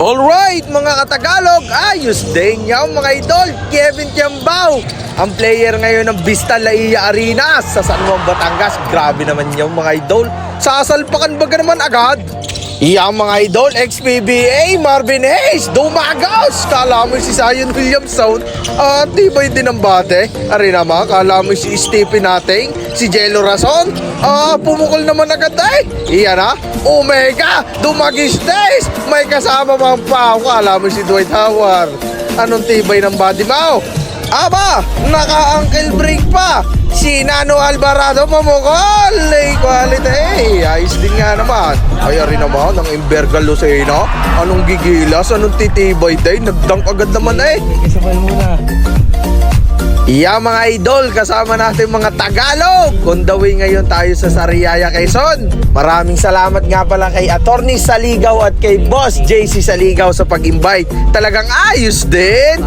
Alright mga katagalog, ayos din yan mga idol. Kevin Kiambao, ang player ngayon ng Vista Laia Arena sa San Juan, Batangas. Grabe naman yung mga idol. Sasalpakan ba naman agad? Iyang mga idol, ex-PBA, Marvin Hayes, dumagos! Kala mo si Zion Williamson, tibay din ang bate. Ari naman, kala mo si Stephen Nating, si Jello Rason, pumukol naman agad eh. Iyan na, Omega, dumagis days, may kasama mang pao. Kala mo si Dwight Howard. Anong tibay ng body mo? Aba, naka-ankle break pa. Si Nano Alvarado pumukol. Quality. Ayos din nga naman. Ay, rin naman, ang Imbergal Lucena. Anong gigilas? Anong titibay day? Nagdunk agad naman eh. Isabay muna. Iya mga idol, kasama natin mga Tagalog. On the way ngayon tayo sa Sariaya, Quezon. Maraming salamat nga pala kay Attorney Saligaw at kay Boss JC Saligaw sa pag-invite. Talagang ayos din.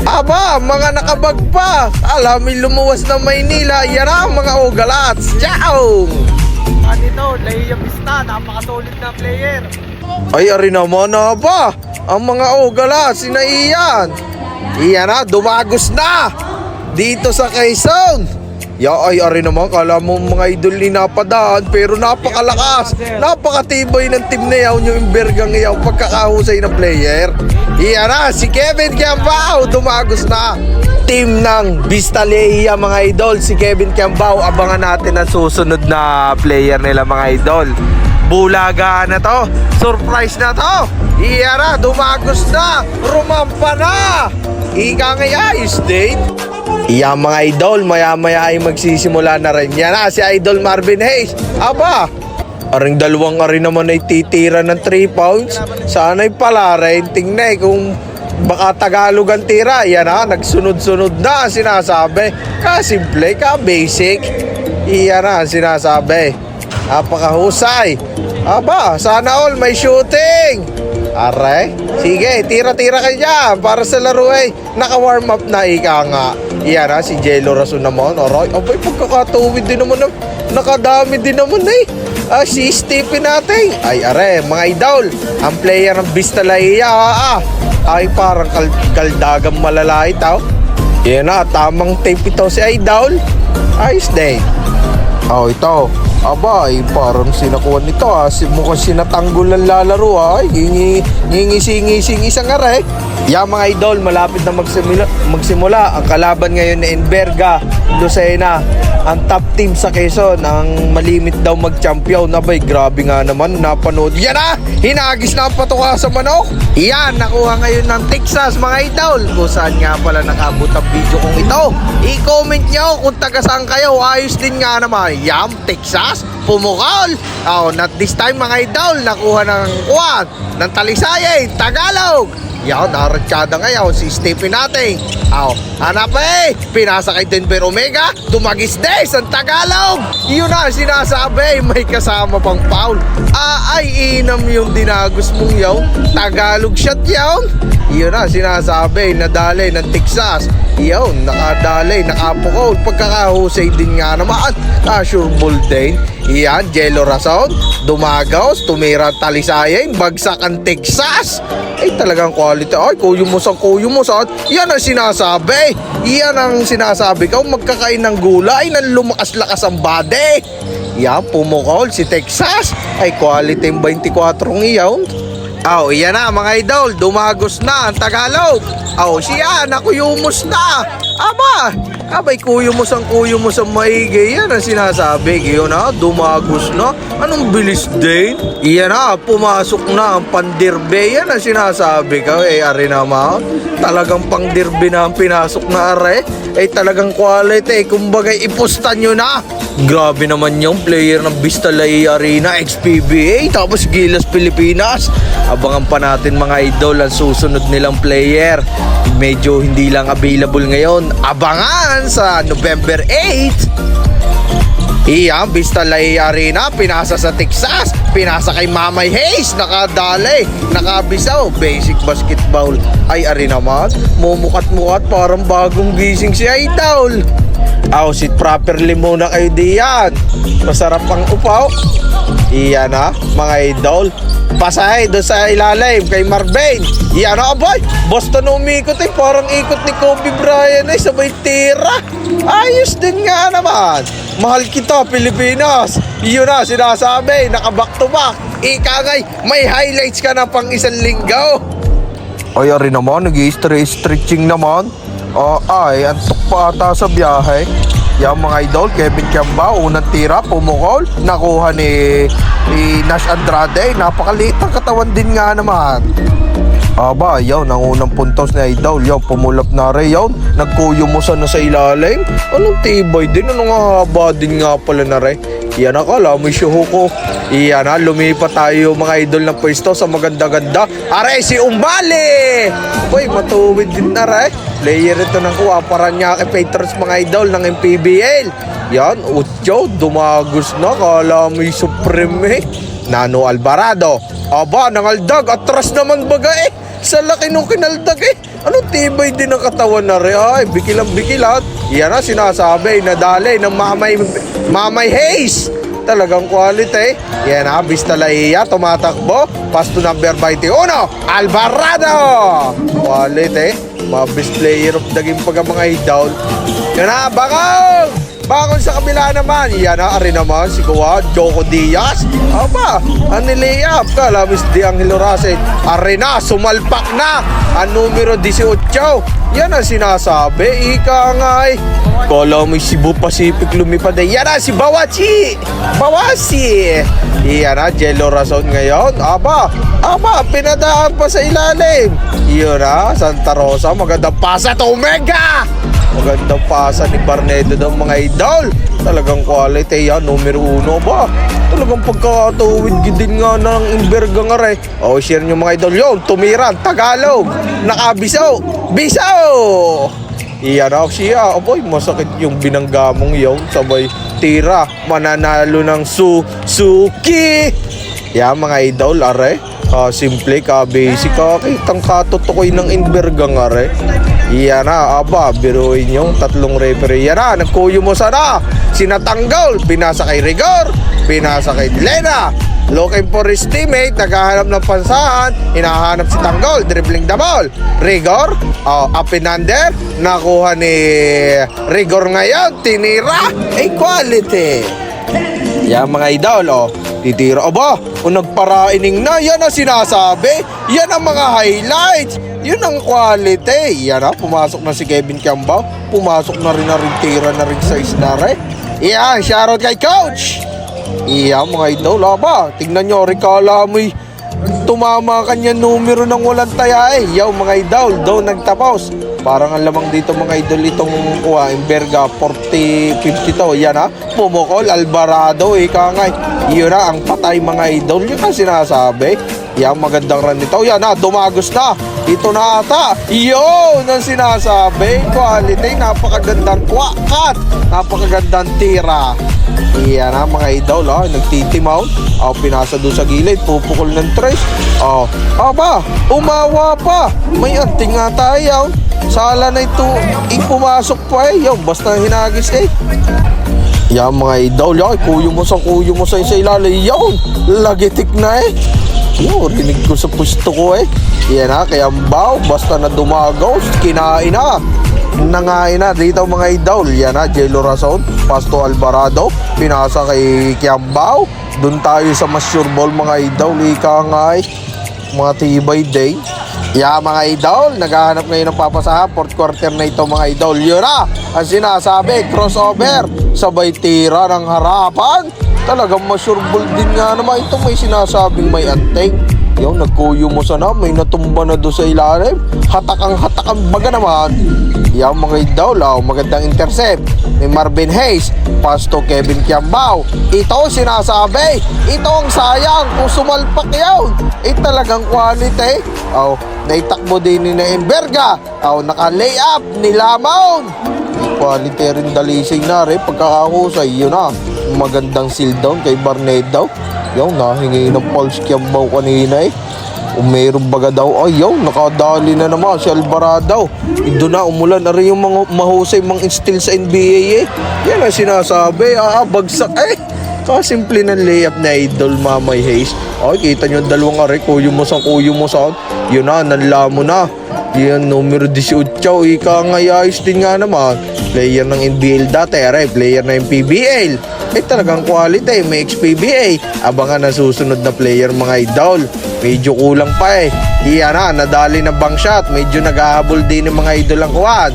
Aba, mga nakabag pa. Alam mo lumuwas ng Maynila. Yan ang mga Ogalats. Ciao! Anito, Laia Vista, napaka-solid na player. Ay, ari naman na ba? Ang mga Ogalats, sinaiyan. Iyan na, dumagos na. Dito sa Quezon. Ay, ari naman, kala mo mga idol ni napadaan, pero napakalakas, napakatibay ng team na yaw, yung Imbergang yaw, pagkakahusay ng player. Iyan na, si Kevin Kiambao, dumagos na. Team ng Vista Laia mga idol, si Kevin Kiambao, abangan natin ang susunod na player nila mga idol. Bulaga na to, surprise na to. Iyan na, dumagos na, rumampa na. Ika nga ayos din. Iya mga idol, maya-maya ay magsisimula na rin. Yan na, si Idol Marvin Hayes. Aba, aring dalawang ari naman ay titira ng 3 pounds. Sana'y pala rin. Tingnan kung baka Tagalog ang tira. Yan na, nagsunod-sunod na sinasabi. Kasimple, ka-basic. Iya na, sinasabi. Napakahusay. Aba, sana all may shooting. Aray, sige, tira-tira ka dyan para sa laro eh. Naka-warm up na ika nga. Iyan na, si Jello Rason naman. Aray, abay, pagkakatuwid din naman. Nakadami din naman eh. Si Stephen Nating. Ay, aray, mga idol. Ang player ng Vista Laia. Ay, parang kaldagang malalait tao. Iyan na, tamang tape ito si Idol. Ayos day. Ito. Aba, ay parang sinakuha nito mukhang sinatanggol ang lalaro ay ngingisi-ngising isang aray. Mga idol, malapit na magsimula ang kalaban ngayon ni Imberga Lucena. Ang top team sa Quezon, ang malimit daw mag-champion. Abay, grabe nga naman, napanood. Yan na, hinagis na ang patuka sa manok. Yan, nakuha ngayon ng Texas mga idol. Kung saan nga pala nakabot ang video kong ito. I-comment nyo kung taga saan kayo. Ayos din nga naman. Yan, Texas, pumukol. Not this time mga idol, nakuha ng Talisay, Tagalog. Yan, naratsyada ngayon si Stephen Nating. Hanap pinasa kay Denver Omega, dumagis des ang Tagalog. Yun na, sinasabi, may kasama pang foul. Ay, inam yung dinagos mong yaw. Tagalog shot yaw. Yun na, sinasabi, nadali ng Texas. Yun, nakadali, nakapukol. Pagkakahusay din nga naman. Sure ball din. Yan, Jello Rason, dumagaws, tumira Talisayin, bagsak ang Texas. Ay, talagang quality. Ay, kuyumusan. Yan ang sinasabi. Yan ang sinasabi ko. Magkakain ng gulay na lumakas-lakas ang body. Yan, pumukol si Texas. Ay, quality yung 24 iyon. Iyan na mga idol. Dumagos na ang Tagalog. Siya, nakuyumos na. Abay, kuyumos ang maigi. Yan ang sinasabi. Iyon na, dumagos na. Anong bilis din? Iyan na, pumasok na ang pandirbe. Yan ang sinasabi ko. Ari naman. Talagang pangdirbe na ang pinasok na are. Talagang quality. Kumbaga, ipusta nyo na. Grabe naman yung player ng Vista Laia Arena, ex-PBA, tapos Gilas Pilipinas. Abangan pa natin mga idol ang susunod nilang player. Medyo hindi lang available ngayon. Abangan sa November 8. Vista Laia Arena, pinasa sa Texas, pinasa kay Mamay Hayes, nakadali, nakabisaw, basic basketball. Ay, ari naman, mumukat-mukat, parang bagong gising si Idol. Sit properly muna kayo diyan. Masarap ang upaw. Iyan na, mga idol. Pasahe doon sa ilalim kay Marvin. Iyan na, boy. Boston umikot parang ikot ni Kobe Bryant sabay tira. Ayos din nga naman. Mahal kita, Pilipinas. Iyon na, sinasabi, naka back to back. Ika ngay, may highlights ka na pang isang linggo. Ay, rin naman, nag-i-stretching naman. Ay, antok pa ata sa biyahe. Yung mga idol, Kevin Kiambao, unang tira, pumukol. Nakuha ni Nash Andrade. Napakaliit ang katawan din nga naman. Aba, yun, ang unang puntos ni idol. Yun, pumulap na rin yun. Nagkuyumusan na sa ilalim. Anong tibay din? Anong haba din nga pala na rin? Yan akala, may syuho ko. Iyan na, lumipat tayo mga idol ng pwesto sa maganda-ganda. Aray, si Umali! Uy, matuwid din na rin. Player ito ng kuha, Paranaque Patriots mga idol ng MPBL. Yan, Utyo, dumagos na. Kala may supreme. Nano Alvarado. Aba, nangaldag. Atras naman baga sa laki nung kinaldag Anong tibay din ang katawan na rin? Ay, bikilang-bikilat. Yan na, sinasabi, nadali ng Mamay Hayes. Talagang quality. Yan na, Vistalaya, tumatakbo. Pasto number 21, Alvarado. Quality. Best player of the game pag mga idol. Yan na, Bakong sa kabila naman, yan na, ari naman, si Kuwa, Joko Diaz. Aba, ang niliyap ka, labis di ang Hilorasin. Ari na, sumalpak na, ang numero 18. Yan ang sinasabi, ika nga kala may Cebu Pacific lumipad yan na, si Bawasi. Yan na, Jello Razon ngayon. Aba, pinadaan pa sa ilalim. Yun na, Santa Rosa, magandang pasa to Omega. Magandang pasa ni Barnedo ng mga idol. Talagang quality yan, numero 1 ba? Talagang pagkakatuwid din nga ng Imberga nga rin. Share nyo mga idol yun. Tumiran, Tagalog, nakabisaw, bisaw. Iyan ako siya. Aboy, masakit yung binanggamong yun. Sabay tira, mananalo ng Suzuki. Yan mga idol, are. Simple ka, basic ka. Kitang katutukoy ng Imberga nga rin. Iyan na, biruin yung tatlong referee. Iyan na, nagkuyo mo sana. Sinatanggol, pinasa kay Rigor, pinasa kay Lena. Looking for his teammate, naghahanap ng pansahan, hinahanap si Tanggol, dribbling the ball. Rigor, up and under, nakuha ni Rigor ngayon, tinira, quality. Yan mga idol, titira. Kung nagparaining na, yan ang sinasabi. Yan ang mga highlights. Yun ang quality. Yan pumasok na si Kevin Kiambao. Pumasok na rin tira na rin sa isnare. Yan, shoutout kay Coach. Yan mga idol, tingnan nyo, Ricala mo'y tumama kanya numero ng walang taya Yaw mga idol, daw nagtapos. Parang ang lamang dito mga idol itong Imberga 40-50 to. Yan pumukol, Alvarado, ikangay. Yun na, ang patay mga idol. Yun ang sinasabi. Yan, magandang run nito. Yan dumagos na. Ito na ata. Yun ang sinasabi. Quality, napakagandang cut. Napakagandang tira. Yan mga idol, nagtitimaw. Pinasa doon sa gilid, pupukol ng tres. Umawa pa. May anting nga tayo. Sala na ito, pumasok pa basta hinagis Yan mga idol, kuyo mo sa ilalim. Lagitik na rinig ko sa pusto ko Yan kaya Kiambao, basta na dumagaw, kinain na. Nangain na dito mga idol. Yan Jello Razon, Pasto Alvarado, pinasa kay Kiambao. Doon tayo sa mas sure ball mga idol. Ika nga mga tibay day. Mga idol, naghahanap ngayon ng papasahan. Fourth quarter na ito mga idol. Yun na, ang sinasabi, crossover, sabay tira ng harapan. Talagang masurbol din nga naman ito. May sinasabing may anting. Yung nagkuyo mo sana, may natumba na doon sa ilalim. Hatakang baga naman. Mga idol, magandang intercept ni Marvin Hayes. Pasto Kevin Kiambao. Ito sinasabi, ito ang sayang kung sumalpak yun. Talagang quality. Naitakbo din ni Imberga. Naka-lay up ni Lamon. Quality rin dalising na rin. Pagkakahusay, yun na. Magandang seal down kay Barnedo. Nahingi ng pulse Kiambao kanina Kung meron baga daw, ay yun, nakadali na naman si Alvarado. Doon na, umulan na rin yung mga mahusay mga instill sa NBA eh. Yan ang sinasabi, bagsak eh. Kasimple ng layup na Idol Mamay Hayes. Ay, kita nyo dalawang are, kuyo mo sa. Yun na, nanla mo na. Yan, numero 18, ika nga ayos din nga naman. Player ng NBL dati, player ng PBL. Talagang quality, may XPBA. Abangan ang susunod na player mga idol. Medyo kulang pa eh. Iyan na, nadali na bang shot. Medyo naghahabol din ng mga idol ang kuwan.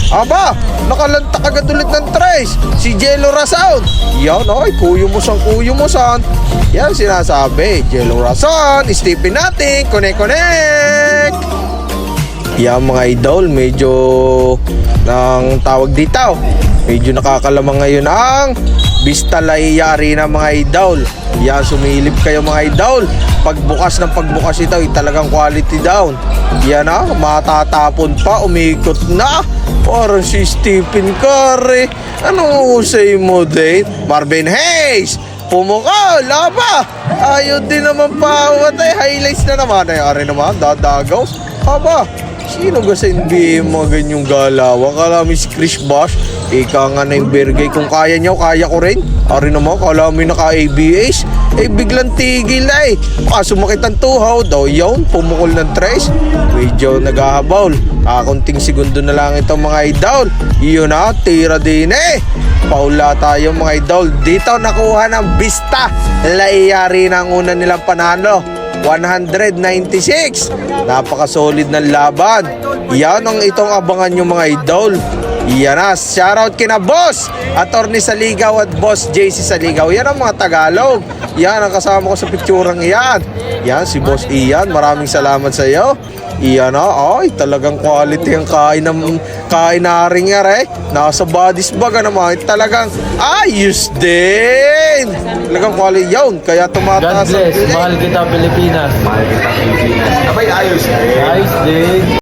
Aba, nakalanta agad ulit ng tres. Si Jello Rason. Yan, ay, kuyo mo san. Yan sinasabi. Jello Rason, Stephen natin, connect. Yan mga idol, medyo ng tawag dito. Medyo nakakalamang ngayon ang Vista Laya Arena mga idol. Yan, sumilip kayo mga idol. Pagbukas ito, talagang quality down. Yan na, matatapon pa, umikot na. Parang si Stephen Curry. Anong usay mo din? Marvin Hayes, pumukaw, laba. Ayaw din naman pawat eh. Highlights na naman. Ari naman, dadagaw. Aba, sino ba sa NBA mga ganyong galaw? Akala mo si Chris Bosh, ika nga na yung Bergay. Kung kaya niya, kaya ko rin. Ari naman, akala mo yung naka-ABAs. Biglang tigil na eh. Sumakit ang tuhaw daw. Yun, pumukol ng tres. Medyo naghahabol. Kakunting segundo na lang itong mga idol. Yun na, tira din eh. Paula tayo mga idol. Dito nakuha ng Vista Layari ng una nilang panalo. 196. Napaka-solid ng laban. Yan ang itong abangan nyo mga idol. Yan na, shoutout kina Boss Attorney Saligaw at Boss JC Saligaw. Yan ang mga Tagalog. Yan ang kasama ko sa picturang iyan. Yan si Boss Ian, maraming salamat sa iyo. Iyan na, ay talagang quality ang kain na rin nga eh. Nasa bodies baga naman, talagang ayos din. Talagang quality yun, kaya tumataas. God bless, mahal kita Pilipinas. Abay, ayos. Ayos din.